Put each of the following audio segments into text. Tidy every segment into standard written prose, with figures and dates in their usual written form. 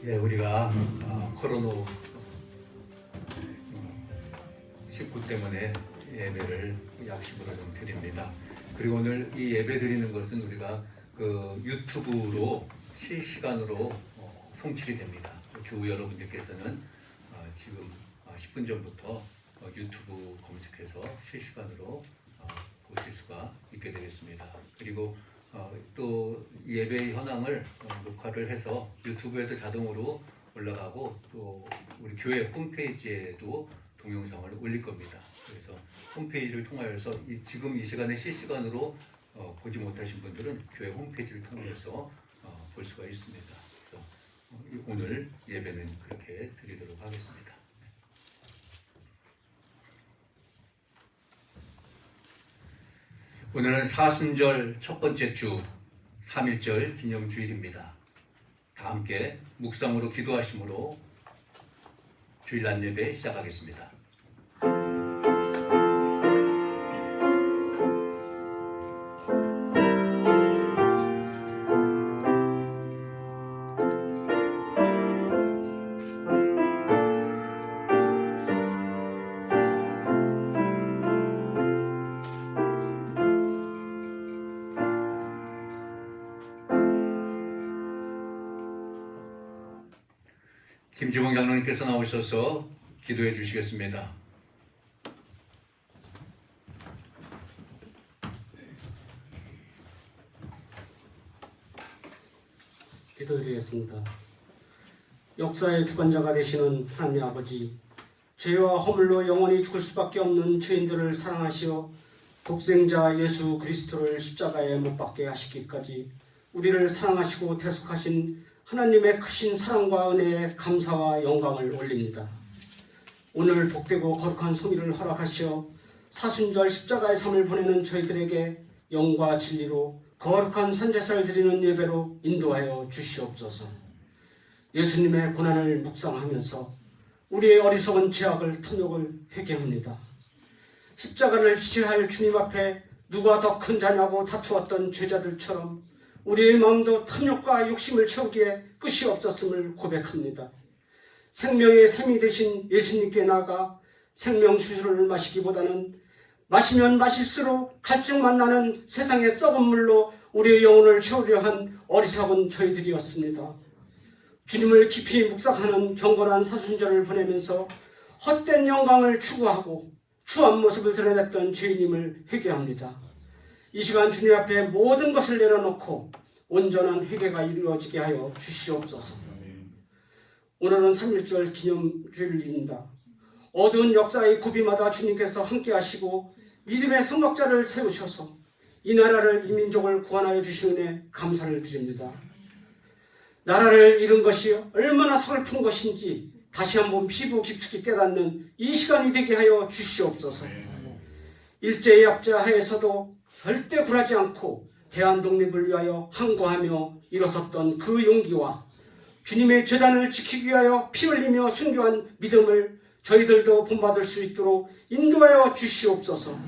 예, 우리가 코로나19 때문에 예배를 약식으로 좀 드립니다. 그리고 오늘 이 예배 드리는 것은 우리가 그 유튜브로 실시간으로 송출이 됩니다. 교우 여러분들께서는 지금 10분 전부터 유튜브 검색해서 실시간으로 보실 수가 있게 되겠습니다. 그리고 또 예배 현황을 녹화를 해서 유튜브에도 자동으로 올라가고 또 우리 교회 홈페이지에도 동영상을 올릴 겁니다. 그래서 홈페이지를 통하여서 지금 이 시간에 실시간으로 보지 못하신 분들은 교회 홈페이지를 통해서 볼 수가 있습니다. 그래서 오늘 예배는 그렇게 드리도록 하겠습니다. 오늘은 사순절 첫 번째 주 3.1절 기념주일입니다. 다 함께 묵상으로 기도하심으로 주일 낮 예배 시작하겠습니다. 김지봉 장로님께서 나오셔서 기도해 주시겠습니다. 기도드리겠습니다. 역사의 주관자가 되시는 하나님 아버지, 죄와 허물로 영원히 죽을 수밖에 없는 죄인들을 사랑하시어 독생자 예수 그리스도를 십자가에 못 박게 하시기까지 우리를 사랑하시고 대속하신 하나님의 크신 사랑과 은혜에 감사와 영광을 올립니다. 오늘 복되고 거룩한 성일을 허락하시어 사순절 십자가의 삶을 보내는 저희들에게 영과 진리로 거룩한 산제사를 드리는 예배로 인도하여 주시옵소서. 예수님의 고난을 묵상하면서 우리의 어리석은 죄악을 탐욕을 회개합니다. 십자가를 지시할 주님 앞에 누가 더 큰 자냐고 다투었던 제자들처럼 우리의 마음도 탐욕과 욕심을 채우기에 끝이 없었음을 고백합니다. 생명의 샘이 되신 예수님께 나아가 생명수수를 마시기보다는 마시면 마실수록 갈증만 나는 세상의 썩은 물로 우리의 영혼을 채우려 한 어리석은 저희들이었습니다. 주님을 깊이 묵상하는 경건한 사순절을 보내면서 헛된 영광을 추구하고 추한 모습을 드러냈던 죄인임을 회개합니다. 이 시간 주님 앞에 모든 것을 내려놓고 온전한 회개가 이루어지게 하여 주시옵소서. 오늘은 3.1절 기념주일입니다. 어두운 역사의 고비마다 주님께서 함께 하시고 믿음의 선각자를 세우셔서 이 나라를, 이 민족을 구원하여 주신 은혜 감사를 드립니다. 나라를 잃은 것이 얼마나 서글픈 것인지 다시 한번 피부 깊숙이 깨닫는 이 시간이 되게 하여 주시옵소서. 일제의 약자 하에서도 절대 굴하지 않고 대한 독립을 위하여 항거하며 일어섰던 그 용기와 주님의 제단을 지키기 위하여 피 흘리며 순교한 믿음을 저희들도 본받을 수 있도록 인도하여 주시옵소서.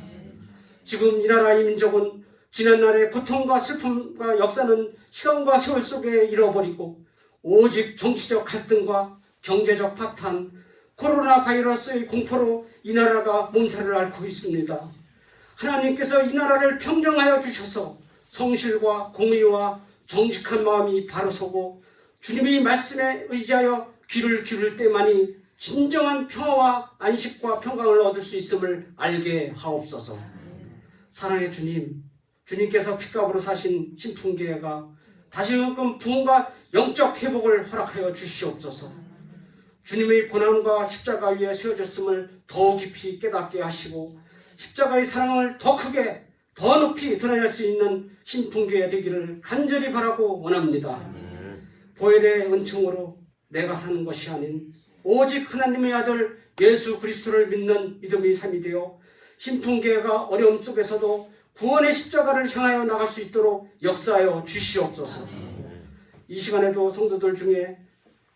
지금 이 나라 이 민족은 지난날의 고통과 슬픔과 역사는 시간과 세월 속에 잃어버리고 오직 정치적 갈등과 경제적 파탄, 코로나 바이러스의 공포로 이 나라가 몸살을 앓고 있습니다. 하나님께서 이 나라를 평정하여 주셔서 성실과 공의와 정직한 마음이 바로 서고 주님의 말씀에 의지하여 귀를 기울일 때만이 진정한 평화와 안식과 평강을 얻을 수 있음을 알게 하옵소서. 사랑의 주님, 주님께서 핏값으로 사신 신풍교회가 다시금 부흥과 영적 회복을 허락하여 주시옵소서. 주님의 고난과 십자가 위에 세워졌음을 더 깊이 깨닫게 하시고 십자가의 사랑을 더 크게 더 높이 드러낼 수 있는 신풍교회 되기를 간절히 바라고 원합니다. 보혈의 은총으로 내가 사는 것이 아닌 오직 하나님의 아들 예수 그리스도를 믿는 믿음의 삶이 되어 신풍교회가 어려움 속에서도 구원의 십자가를 향하여 나갈 수 있도록 역사하여 주시옵소서. 이 시간에도 성도들 중에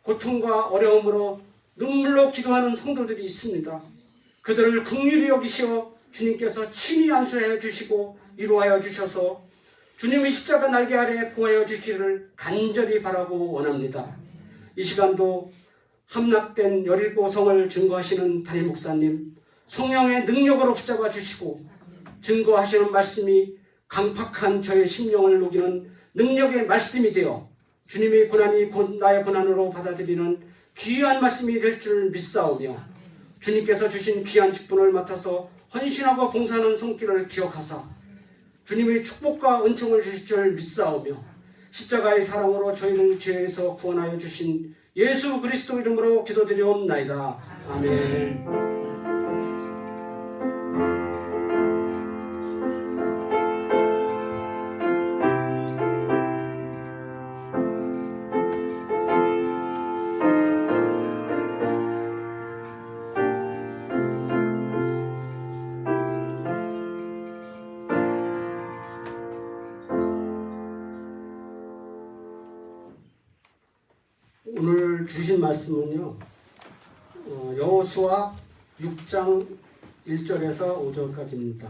고통과 어려움으로 눈물로 기도하는 성도들이 있습니다. 그들을 긍휼히 여기시어 주님께서 친히 안수하여 주시고 위로하여 주셔서 주님의 십자가 날개 아래 보호하여 주시기를 간절히 바라고 원합니다. 이 시간도 함락된 17성을 증거하시는 담임 목사님, 성령의 능력으로 붙잡아 주시고 증거하시는 말씀이 강팍한 저의 심령을 녹이는 능력의 말씀이 되어 주님의 고난이 곧 나의 고난으로 받아들이는 귀한 말씀이 될 줄 믿사오며 주님께서 주신 귀한 직분을 맡아서 헌신하고 봉사하는 손길을 기억하사 주님의 축복과 은총을 주실 줄 믿사오며 십자가의 사랑으로 저희를 죄에서 구원하여 주신 예수 그리스도 이름으로 기도드리옵나이다. 아멘. 오늘 주신 말씀은요, 여호수아 6장 1절에서 5절까지입니다.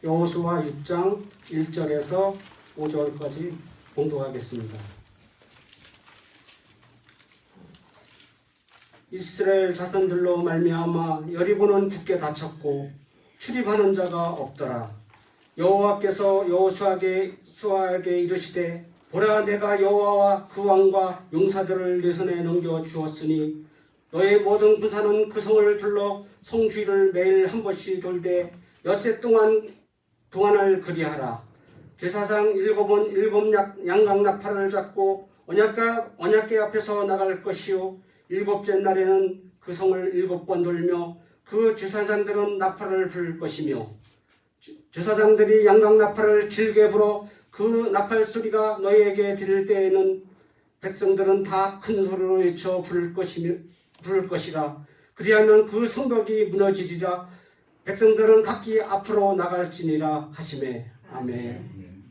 여호수아 6장 1절에서 5절까지 봉독하겠습니다. 이스라엘 자손들로 말미암아 여리고는 굳게 닫혔고 출입하는 자가 없더라. 여호와께서 여호수아에게 이르시되 보라, 내가 여호와와 그 왕과 용사들을 내 손에 넘겨 주었으니 너의 모든 군사는 그 성을 둘러 성 주위를 매일 한 번씩 돌되 엿새 동안을 그리하라. 제사장 7은 7 양각 나팔을 잡고 언약궤 앞에서 나갈 것이요 7째 날에는 그 성을 7번 돌며 그 제사장들은 나팔을 불 것이며 제사장들이 양각 나팔을 길게 불어 그 나팔 소리가 너희에게 들릴 때에는 백성들은 다 큰 소리로 외쳐 부를 것이라. 그리하면 그 성벽이 무너지리라. 백성들은 각기 앞으로 나갈지니라 하시매. 아멘.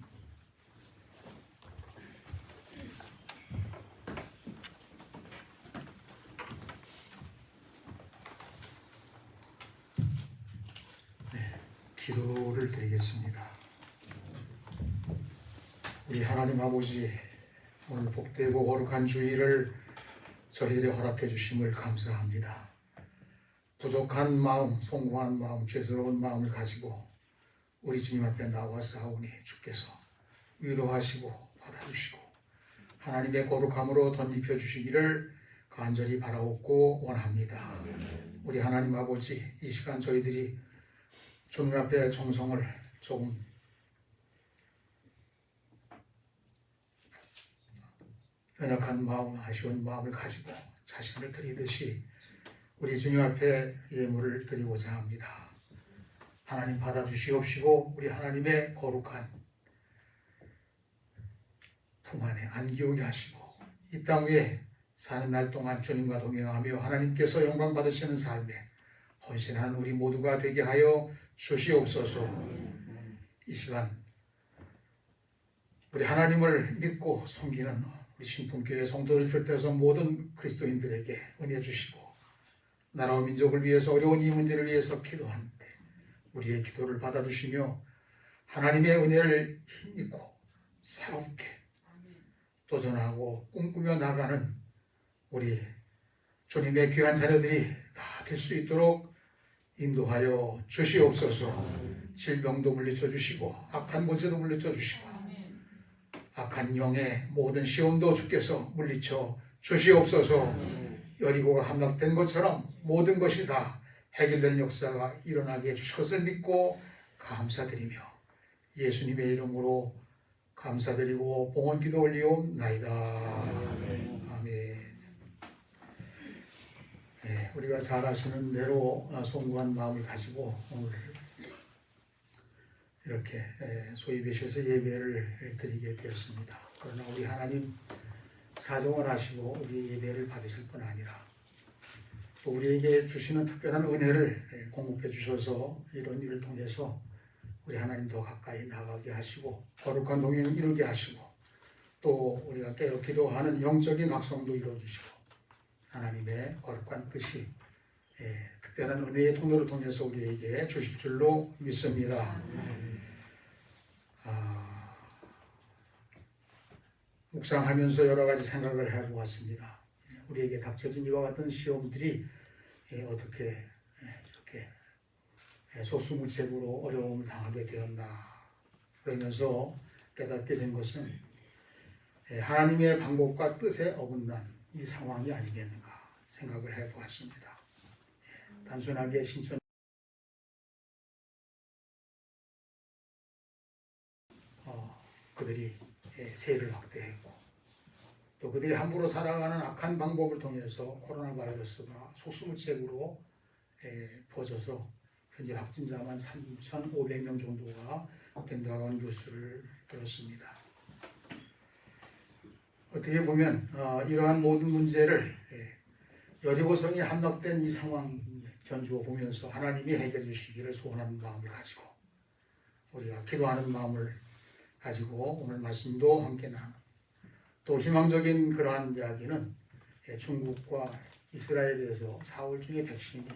기도를 드리겠습니다. 우리 하나님 아버지, 오늘 복되고 거룩한 주일을 저희들이 허락해 주심을 감사합니다. 부족한 마음, 송구한 마음, 죄스러운 마음을 가지고 우리 주님 앞에 나와싸우니 주께서 위로하시고 받아주시고 하나님의 거룩함으로 덧입혀 주시기를 간절히 바라옵고 원합니다. 우리 하나님 아버지, 이 시간 저희들이 주님 앞에 정성을 조금 연약한 마음, 아쉬운 마음을 가지고 자신을 드리듯이 우리 주님 앞에 예물을 드리고자 합니다. 하나님 받아주시옵시고 우리 하나님의 거룩한 품 안에 안기우게 하시고 이 땅 위에 사는 날 동안 주님과 동행하며 하나님께서 영광 받으시는 삶에 헌신하는 우리 모두가 되게 하여 주시옵소서. 이 시간 우리 하나님을 믿고 섬기는 우리 신품교회 성도를 비롯해서 모든 그리스도인들에게 은혜 주시고 나라와 민족을 위해서 어려운 이 문제를 위해서 기도하는데 우리의 기도를 받아주시며 하나님의 은혜를 힘입고 새롭게 도전하고 꿈꾸며 나가는 우리 주님의 귀한 자녀들이 다 될 수 있도록 인도하여 주시옵소서. 질병도 물리쳐 주시고 악한 권세도 물리쳐 주시고 악한 영의 모든 시험도 주께서 물리쳐 주시옵소서. 여리고가 함락된 것처럼 모든 것이 다 해결될 역사가 일어나게 해주실 것을 믿고 감사드리며 예수님의 이름으로 감사드리고 봉헌기도 올리옵나이다. 아멘. 네, 우리가 잘 아시는 대로 송구한 마음을 가지고 오늘 이렇게 소위 배셔서 예배를 드리게 되었습니다. 그러나 우리 하나님 사정을 하시고 우리 예배를 받으실 뿐 아니라 또 우리에게 주시는 특별한 은혜를 공급해 주셔서 이런 일을 통해서 우리 하나님 더 가까이 나가게 하시고 거룩한 동행을 이루게 하시고 또 우리가 깨어 기도하는 영적인 각성도 이루어주시고 하나님의 거룩한 뜻이 특별한 은혜의 통로를 통해서 우리에게 주실 줄로 믿습니다. 묵상하면서 여러 가지 생각을 해보았습니다. 우리에게 닥쳐진 이와 같은 시험들이 어떻게 이렇게 속수무책으로 어려움을 당하게 되었나, 그러면서 깨닫게 된 것은 하나님의 방법과 뜻에 어긋난 이 상황이 아니겠는가 생각을 해보았습니다. 단순하게 신천 그들이 세를 확대했고, 또 그들이 함부로 살아가는 악한 방법을 통해서 코로나 바이러스가 속수무책으로 퍼져서 현재 확진자만 3,500명 정도가 된다고 하는 뉴스를 들었습니다. 어떻게 보면 이러한 모든 문제를 여리고성이 함락된 이 상황 견주어 보면서 하나님이 해결해 주시기를 소원하는 마음을 가지고 우리가 기도하는 마음을 가지고 오늘 말씀도 함께 나누고, 또 희망적인 그러한 이야기는 중국과 이스라엘에서 4월 중에 백신이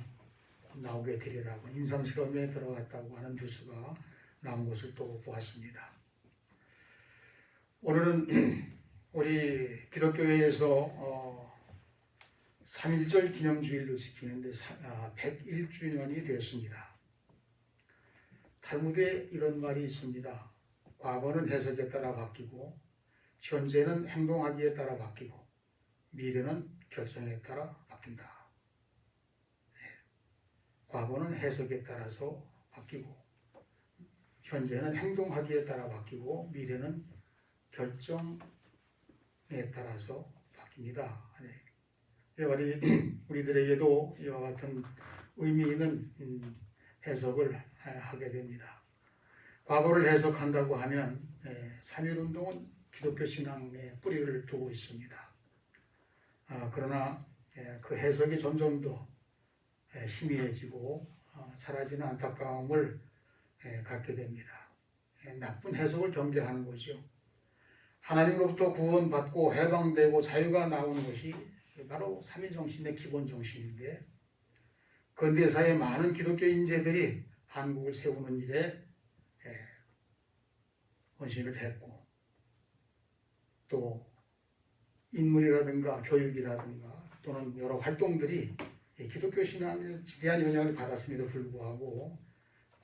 나오게 되리라고 임상실험에 들어갔다고 하는 뉴스가 나온 것을 또 보았습니다. 오늘은 우리 기독교회에서 3.1절 기념주일로 지키는데 101주년이 되었습니다. 탈무드에 이런 말이 있습니다. 과거는 해석에 따라 바뀌고, 현재는 행동하기에 따라 바뀌고, 미래는 결정에 따라 바뀐다. 과거는 해석에 따라서 바뀌고, 현재는 행동하기에 따라 바뀌고, 미래는 결정에 따라서 바뀝니다. 우리들에게도 이와 같은 의미 있는 해석을 하게 됩니다. 과거를 해석한다고 하면 3.1운동은 기독교 신앙에 뿌리를 두고 있습니다. 그러나 그 해석이 점점 더 희미해지고 사라지는 안타까움을 갖게 됩니다. 나쁜 해석을 경계하는 거죠. 하나님으로부터 구원받고 해방되고 자유가 나오는 것이 바로 3.1 정신의 기본 정신인데, 근대사의 많은 기독교 인재들이 한국을 세우는 일에 헌신을 했고, 또 인물이라든가 교육이라든가 또는 여러 활동들이 기독교 신앙에 지대한 영향을 받았음에도 불구하고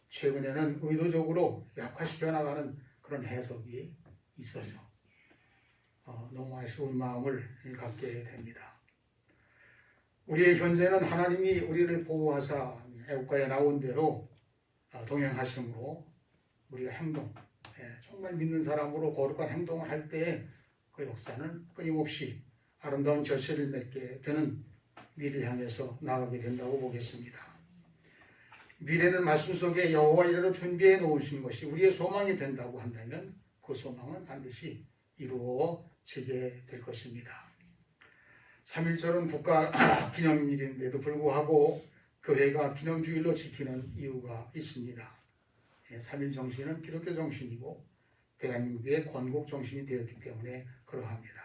최근에는 의도적으로 약화시켜 나가는 그런 해석이 있어서 너무 아쉬운 마음을 갖게 됩니다. 우리의 현재는 하나님이 우리를 보호하사 애국가에 나온 대로 동행하심으로 우리가 행동, 정말 믿는 사람으로 거룩한 행동을 할 때 그 역사는 끊임없이 아름다운 결실을 맺게 되는 미래를 향해서 나가게 된다고 보겠습니다. 미래는 말씀 속에 여호와 이르러 준비해 놓으신 것이 우리의 소망이 된다고 한다면 그 소망은 반드시 이루어지게 될 것입니다. 3.1절은 국가 기념일인데도 불구하고 교회가 기념주일로 지키는 이유가 있습니다. 3.1 정신은 기독교 정신이고 대한민국의 건국 정신이 되었기 때문에 그러합니다.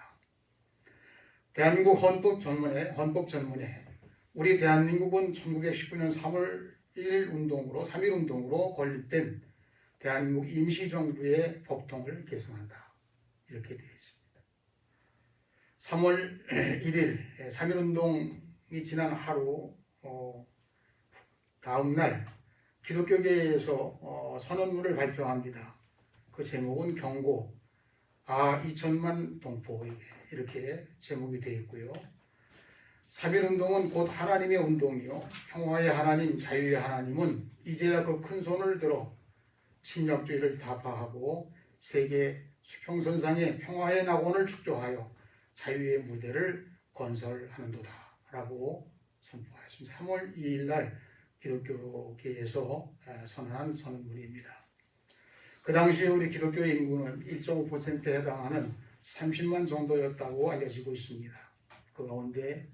대한민국 헌법 전문에 우리 대한민국은 1919년 3월 1일 운동으로 3.1 운동으로 건립된 대한민국 임시정부의 법통을 계승한다, 이렇게 되어 있습니다. 3월 1일 3.1 운동이 지난 하루 다음 날 기독교계에서 선언문을 발표합니다. 그 제목은 경고 2천만 동포에게, 이렇게 제목이 되어 있고요. 3.1 운동은 곧 하나님의 운동이요, 평화의 하나님, 자유의 하나님은 이제야 그 큰 손을 들어 침략주의를 타파하고 세계 수평선상의 평화의 낙원을 축조하여 자유의 무대를 건설하는도다 라고 선포하였습니다. 3월 2일 날 기독교계에서 선언한 선언문입니다. 그 당시에 우리 기독교 인구는 1.5%에 해당하는 30만 정도였다고 알려지고 있습니다. 그 가운데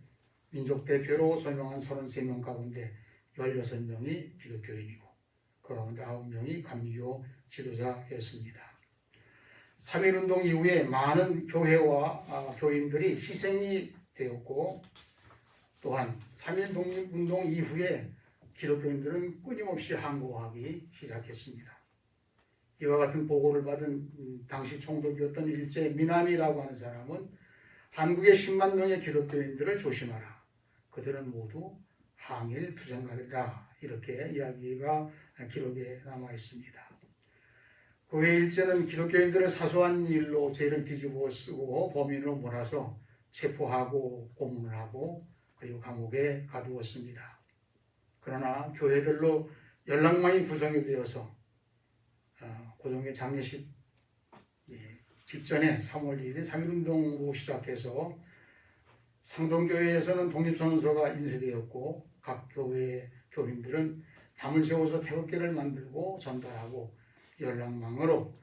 민족 대표로 설명한 33명 가운데 16명이 기독교인이고 그 가운데 9명이 감리교 지도자였습니다. 3.1 운동 이후에 많은 교회와 교인들이 희생이 되었고, 또한 3.1 독립운동 이후에 기독교인들은 끊임없이 항거하기 시작했습니다. 이와 같은 보고를 받은 당시 총독이었던 일제 미남이라고 하는 사람은 한국의 10만 명의 기독교인들을 조심하라. 그들은 모두 항일 투쟁가들이다. 이렇게 이야기가 기록에 남아 있습니다. 그 외 일제는 기독교인들을 사소한 일로 죄를 뒤집어 쓰고 범인으로 몰아서 체포하고 고문을 하고 그리고 감옥에 가두었습니다. 그러나 교회들로 연락망이 구성이 되어서 고종의 장례식 직전에 3월 2일 3.1운동으로 시작해서 상동교회에서는 독립선언서가 인쇄되었고 각 교회 교인들은 밤을 새워서 태극기를 만들고 전달하고 연락망으로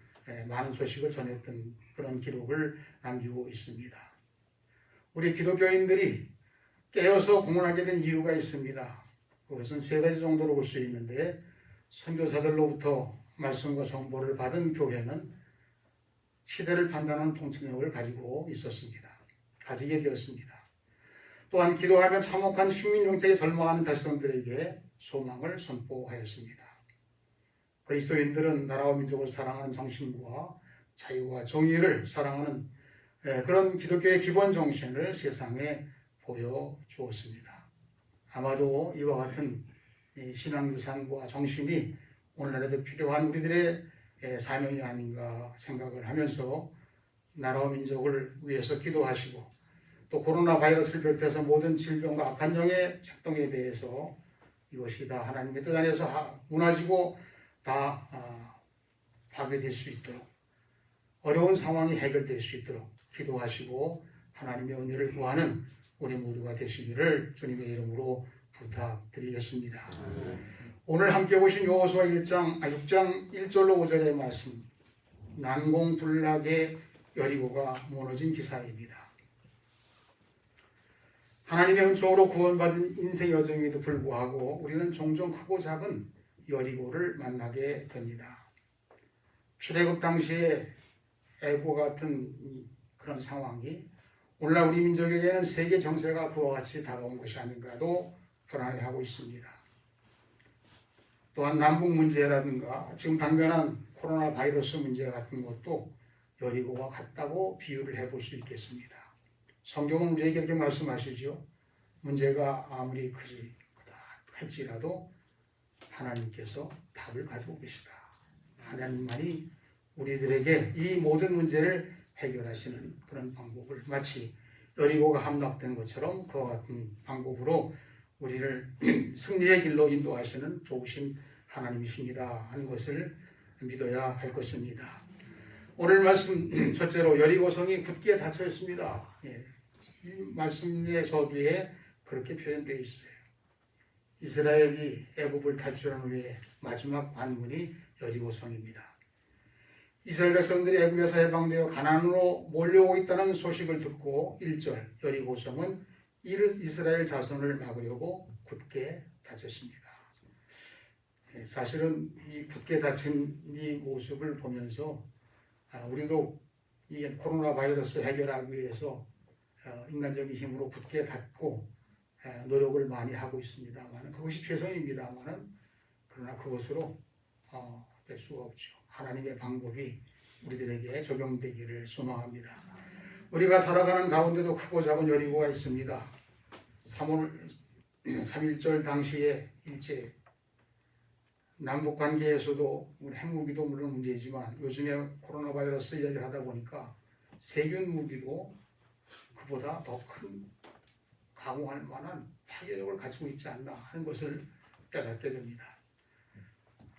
많은 소식을 전했던 그런 기록을 남기고 있습니다. 우리 기독교인들이 깨어서 공헌하게 된 이유가 있습니다. 그것은 세 가지 정도로 볼 수 있는데, 선교사들로부터 말씀과 정보를 받은 교회는 시대를 판단하는 통찰력을 가지게 되었습니다. 또한 기도하며 참혹한 식민정책에 절망하는 백성들에게 소망을 선포하였습니다. 그리스도인들은 나라와 민족을 사랑하는 정신과 자유와 정의를 사랑하는 그런 기독교의 기본 정신을 세상에 보여주었습니다. 아마도 이와 같은 신앙유산과 정신이 오늘날에도 필요한 우리들의 사명이 아닌가 생각을 하면서 나라와 민족을 위해서 기도하시고 또 코로나 바이러스를 비롯해서 모든 질병과 악한 영의 책동에 대해서 이것이 다 하나님의 뜻 안에서 무너지고 다 파괴될 수 있도록 어려운 상황이 해결될 수 있도록 기도하시고 하나님의 은혜를 구하는 우리 모두가 되시기를 주님의 이름으로 부탁드리겠습니다. 오늘 함께 보신 여호수아 6장 1절로 5절의 말씀, 난공불락의 여리고가 무너진 기사입니다. 하나님의 은총으로 구원받은 인생 여정에도 불구하고 우리는 종종 크고 작은 여리고를 만나게 됩니다. 출애굽 당시에 애고 같은 그런 상황이 오늘날 우리 민족에게는 세계 정세가 그와 같이 다가온 것이 아닌가도 불안해하고 있습니다. 또한 남북 문제라든가 지금 당면한 코로나 바이러스 문제 같은 것도 여리고와 같다고 비유를 해볼 수 있겠습니다. 성경은 우리에게 이렇게 말씀하시죠. 문제가 아무리 크다 할지라도 하나님께서 답을 가지고 계시다. 하나님만이 우리들에게 이 모든 문제를 해결하시는 그런 방법을, 마치 여리고가 함락된 것처럼 그와 같은 방법으로 우리를 승리의 길로 인도하시는 좋으신 하나님이십니다 하는 것을 믿어야 할 것입니다. 오늘 말씀 첫째로 여리고성이 굳게 닫혀 있습니다. 이 말씀의 서두에 그렇게 표현되어 있어요. 이스라엘이 애굽을 탈출한 후에 마지막 관문이 여리고성입니다. 이스라엘 백성들이 애굽에서 해방되어 가나안으로 몰려오고 있다는 소식을 듣고 1절 여리고성은 이스라엘 자손을 막으려고 굳게 닫혔습니다. 사실은 이 굳게 닫힌 이 모습을 보면서 우리도 이 코로나 바이러스 해결하기 위해서 인간적인 힘으로 굳게 닫고 노력을 많이 하고 있습니다만 그것이 최선입니다만 그러나 그것으로 될 수가 없죠. 하나님의 방법이 우리들에게 적용되기를 소망합니다. 우리가 살아가는 가운데도 크고 작은 여리고가 있습니다. 3월 3.1절 당시에 일제 남북관계에서도 우리 핵무기도 물론 문제지만 요즘에 코로나 바이러스 이야기를 하다 보니까 세균 무기도 그보다 더 큰 가공할 만한 파괴력을 가지고 있지 않나 하는 것을 깨닫게 됩니다.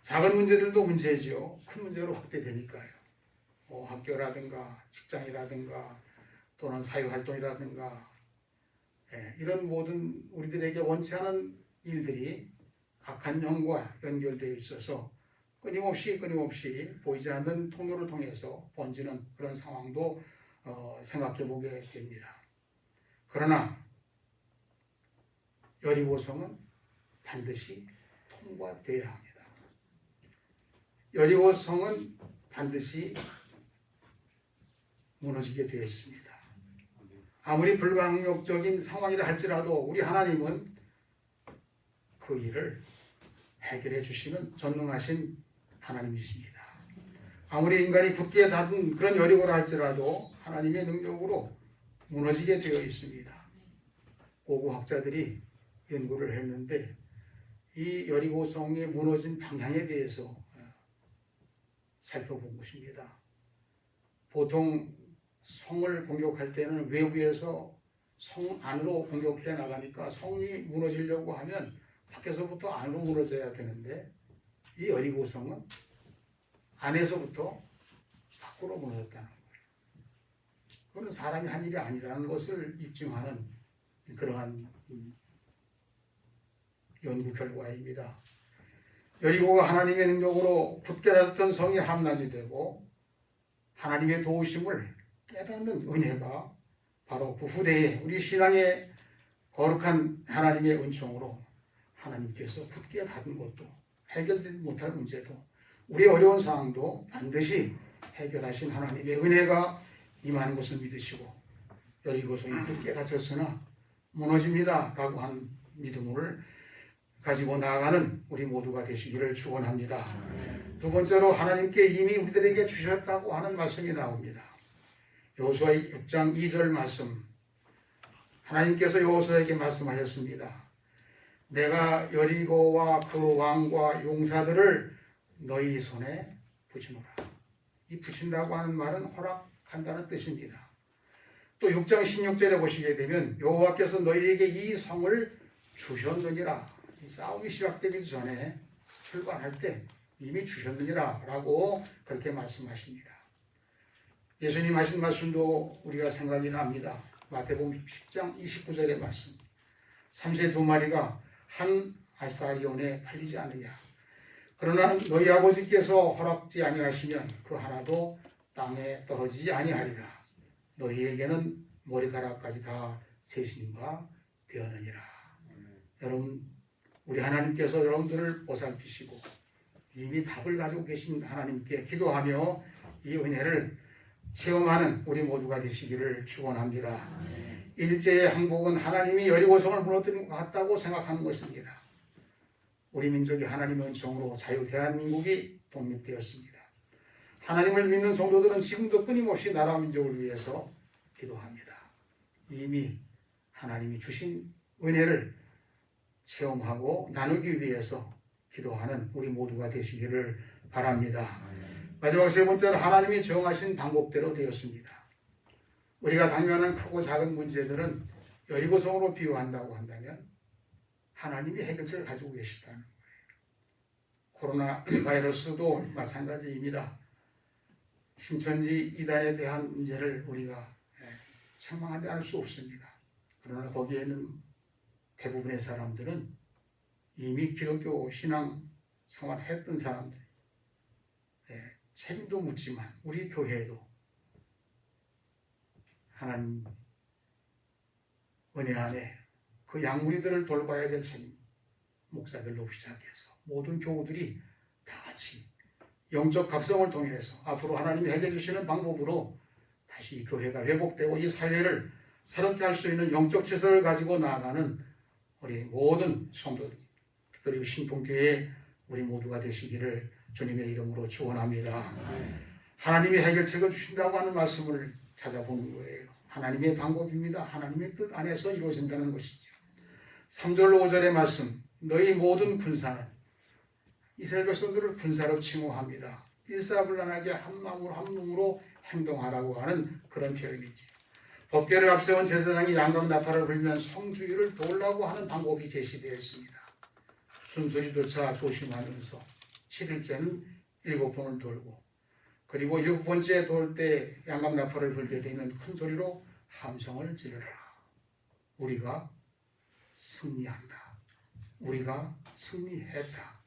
작은 문제들도 문제지요. 큰 문제로 확대되니까요. 학교라든가 직장이라든가 또는 사회활동이라든가 이런 모든 우리들에게 원치 않은 일들이 악한 영과 연결되어 있어서 끊임없이 보이지 않는 통로를 통해서 번지는 그런 상황도 생각해 보게 됩니다. 그러나 여리고성은 반드시 통과돼야 합니다. 여리고성은 반드시 무너지게 되어 있습니다. 아무리 불가항력적인 상황이라 할지라도 우리 하나님은 그 일을 해결해 주시는 전능하신 하나님이십니다. 아무리 인간이 굳게 닫은 그런 여리고라 할지라도 하나님의 능력으로 무너지게 되어 있습니다. 고고 학자들이 연구를 했는데 이 여리고성이 무너진 방향에 대해서 살펴본 것입니다. 보통 성을 공격할 때는 외부에서 성 안으로 공격해 나가니까 성이 무너지려고 하면 밖에서부터 안으로 무너져야 되는데 이 여리고성은 안에서부터 밖으로 무너졌다는 거예요. 그건 사람이 한 일이 아니라는 것을 입증하는 그러한 연구 결과입니다. 여리고가 하나님의 능력으로 굳게 다졌던 성이 함락이 되고 하나님의 도우심을 깨닫는 은혜가 바로 그 후대에 우리 신앙의 거룩한 하나님의 은총으로 하나님께서 굳게 닫은 것도 해결되지 못할 문제도 우리의 어려운 상황도 반드시 해결하신 하나님의 은혜가 임하는 것을 믿으시고 여리고성이 굳게 닫혔으나 무너집니다 라고 하는 믿음을 가지고 나아가는 우리 모두가 되시기를 축원합니다. 두 번째로 하나님께 이미 우리들에게 주셨다고 하는 말씀이 나옵니다. 여호수아 6장 2절 말씀, 하나님께서 여호수아에게 말씀하셨습니다. 내가 여리고와 그 왕과 용사들을 너희 손에 붙이노라. 이 붙인다고 하는 말은 허락한다는 뜻입니다. 또 6장 16절에 보시게 되면 여호와께서 너희에게 이 성을 주셨느니라. 싸움이 시작되기 전에 출발할 때 이미 주셨느니라 라고 그렇게 말씀하십니다. 예수님 하신 말씀도 우리가 생각이 납니다. 마태복음 10장 29절의 말씀, 3세 2마리가 한 아사리온에 팔리지 않느냐. 그러나 너희 아버지께서 허락지 아니하시면 그 하나도 땅에 떨어지지 아니하리라. 너희에게는 머리카락까지 다 세신바 되었느니라. 여러분, 우리 하나님께서 여러분들을 보살피시고 이미 답을 가지고 계신 하나님께 기도하며 이 은혜를 체험하는 우리 모두가 되시기를 축원합니다. 일제의 항복은 하나님이 여리고성을 무너뜨린 것 같다고 생각하는 것입니다. 우리 민족이 하나님의 은총으로 자유 대한민국이 독립되었습니다. 하나님을 믿는 성도들은 지금도 끊임없이 나라 민족을 위해서 기도합니다. 이미 하나님이 주신 은혜를 체험하고 나누기 위해서 기도하는 우리 모두가 되시기를 바랍니다. 마지막 세 번째는 하나님이 정하신 방법대로 되었습니다. 우리가 당면한 크고 작은 문제들은 여리고성으로 비유한다고 한다면 하나님이 해결책을 가지고 계시다는 거예요. 코로나 바이러스도 마찬가지입니다. 신천지 이단에 대한 문제를 우리가 책망하지 않을 수 없습니다. 그러나 거기에는 대부분의 사람들은 이미 기독교 신앙 생활했던 사람들, 책임도 묻지만 우리 교회도 하나님 은혜 안에 그 양무리들을 돌봐야 될 책임, 목사들로 시작해서 모든 교우들이 다 같이 영적 각성을 통해서 앞으로 하나님이 해결해 주시는 방법으로 다시 이 교회가 회복되고 이 사회를 새롭게 할 수 있는 영적 질서를 가지고 나아가는 우리 모든 성도들, 특별히 신통교회 우리 모두가 되시기를 주님의 이름으로 축원합니다. 하나님이 해결책을 주신다고 하는 말씀을 찾아보는 거예요. 하나님의 방법입니다. 하나님의 뜻 안에서 이루어진다는 것이죠. 3절 5절의 말씀, 너희 모든 군사는 이스라엘 백성들을 군사로 칭호합니다. 일사불란하게 한 마음으로 한 눈으로 행동하라고 하는 그런 표현이지. 법궤를 앞세운 제사장이 양각 나팔을 불면 성주의를 도우려고 하는 방법이 제시되어 있습니다. 순서리조차 조심하면서 7일째는 7번을 돌고 그리고 6번째 돌 때 양각 나팔을 불게 되면 큰 소리로 함성을 지르라. 우리가 승리한다. 우리가 승리했다.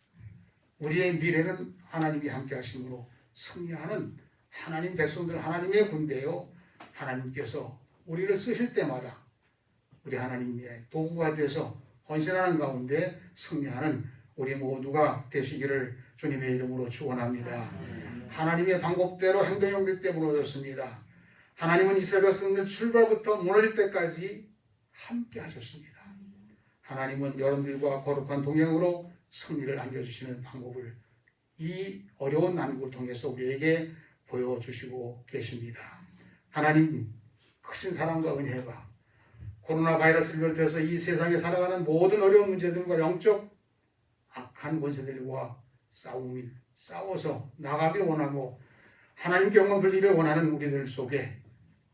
우리의 미래는 하나님이 함께 하심으로 승리하는 하나님 백성들, 하나님의 군대요. 하나님께서 우리를 쓰실 때마다 우리 하나님의 도구가 돼서 헌신하는 가운데 승리하는 우리 모두가 되시기를 주님의 이름으로 축원합니다. 하나님의 방법대로 행동이 옮길 때 무너졌습니다. 하나님은 이스라엘 백성들 출발부터 무너질 때까지 함께 하셨습니다. 하나님은 여러분들과 거룩한 동행으로 승리를 안겨주시는 방법을 이 어려운 난국을 통해서 우리에게 보여주시고 계십니다. 하나님, 크신 사랑과 은혜가 코로나 바이러스를 비롯해서 이 세상에 살아가는 모든 어려운 문제들과 영적 악한 권세들과 싸워서 나가길 원하고 하나님께 영광 돌리기를 원하는 우리들 속에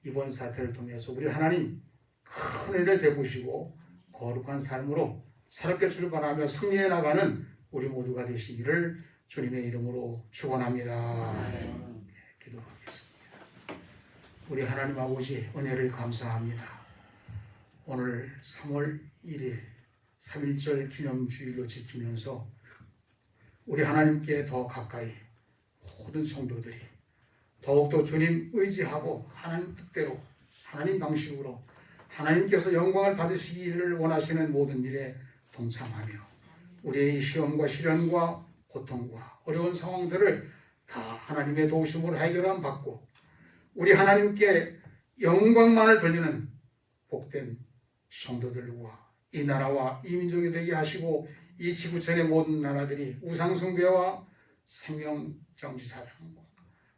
이번 사태를 통해서 우리 하나님 큰 은혜를 베푸시고 거룩한 삶으로 새롭게 출발하며 승리해 나가는 우리 모두가 되시기를 주님의 이름으로 축원합니다. 기도하겠습니다. 우리 하나님 아버지 은혜를 감사합니다. 오늘 3월 1일 3.1절 기념주일로 지키면서 우리 하나님께 더 가까이 모든 성도들이 더욱더 주님 의지하고 하나님 뜻대로 하나님 방식으로 하나님께서 영광을 받으시기를 원하시는 모든 일에 동참하며 우리의 시험과 시련과 고통과 어려운 상황들을 다 하나님의 도우심으로 해결함 받고 우리 하나님께 영광만을 돌리는 복된 성도들과 이 나라와 이 민족이 되게 하시고 이 지구촌의 모든 나라들이 우상숭배와 생명정지사랑과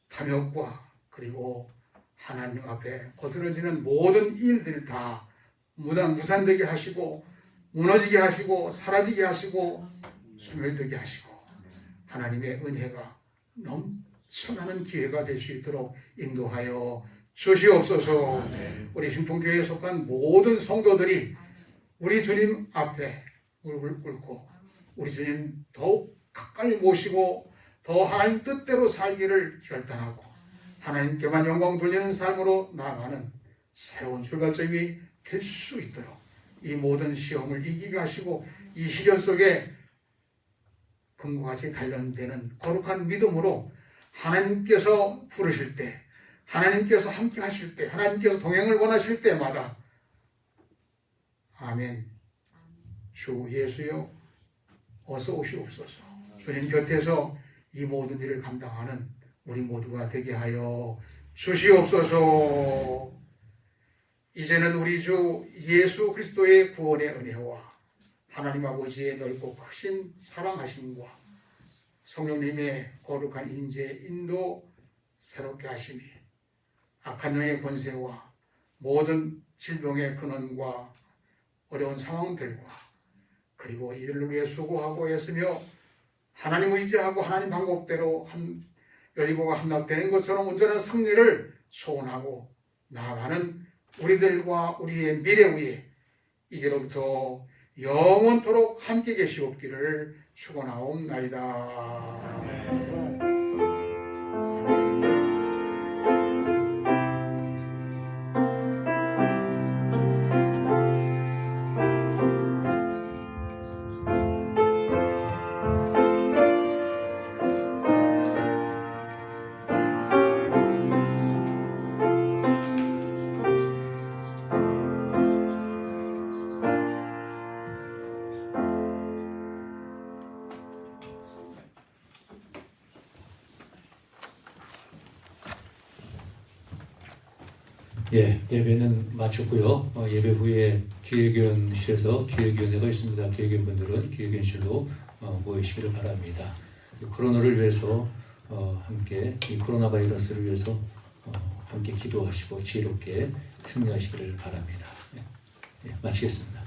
탐욕과 그리고 하나님 앞에 거스러지는 모든 일들을 다 무산되게 하시고 무너지게 하시고 사라지게 하시고 소멸되게 하시고 하나님의 은혜가 넘쳐나는 기회가 될 수 있도록 인도하여 주시옵소서. 우리 신풍교회에 속한 모든 성도들이 우리 주님 앞에 무릎을 꿇고 우리 주님 더욱 가까이 모시고 더 하나님 뜻대로 살기를 결단하고 하나님께만 영광 돌리는 삶으로 나아가는 새로운 출발점이 될 수 있도록 이 모든 시험을 이기게 하시고 이 시련 속에 금고같이 단련되는 거룩한 믿음으로 하나님께서 부르실 때 하나님께서 함께 하실 때 하나님께서 동행을 원하실 때마다 아멘. 주 예수여 어서 오시옵소서. 주님 곁에서 이 모든 일을 감당하는 우리 모두가 되게 하여 주시옵소서. 이제는 우리 주 예수 그리스도의 구원의 은혜와 하나님 아버지의 넓고 크신 사랑하심과 성령님의 거룩한 인재 인도 새롭게 하심이 악한 영의 권세와 모든 질병의 근원과 어려운 상황들과 그리고 이들을 위해 수고하고 애쓰며 하나님 의지하고 하나님 방법대로 여리고가 함락되는 것처럼 온전한 승리를 소원하고 나아가는 우리들과 우리의 미래 위에 이제로부터 영원토록 함께 계시옵기를 축원하옵나이다. 예, 예배는 마쳤고요. 예배 후에 기획위원실에서 기획위원회가 있습니다. 기획위원분들은 기획위원실로 모이시기를 바랍니다. 코로나를 위해서 함께 이 코로나 바이러스를 위해서 함께 기도하시고 지혜롭게 승리하시기를 바랍니다. 예, 마치겠습니다.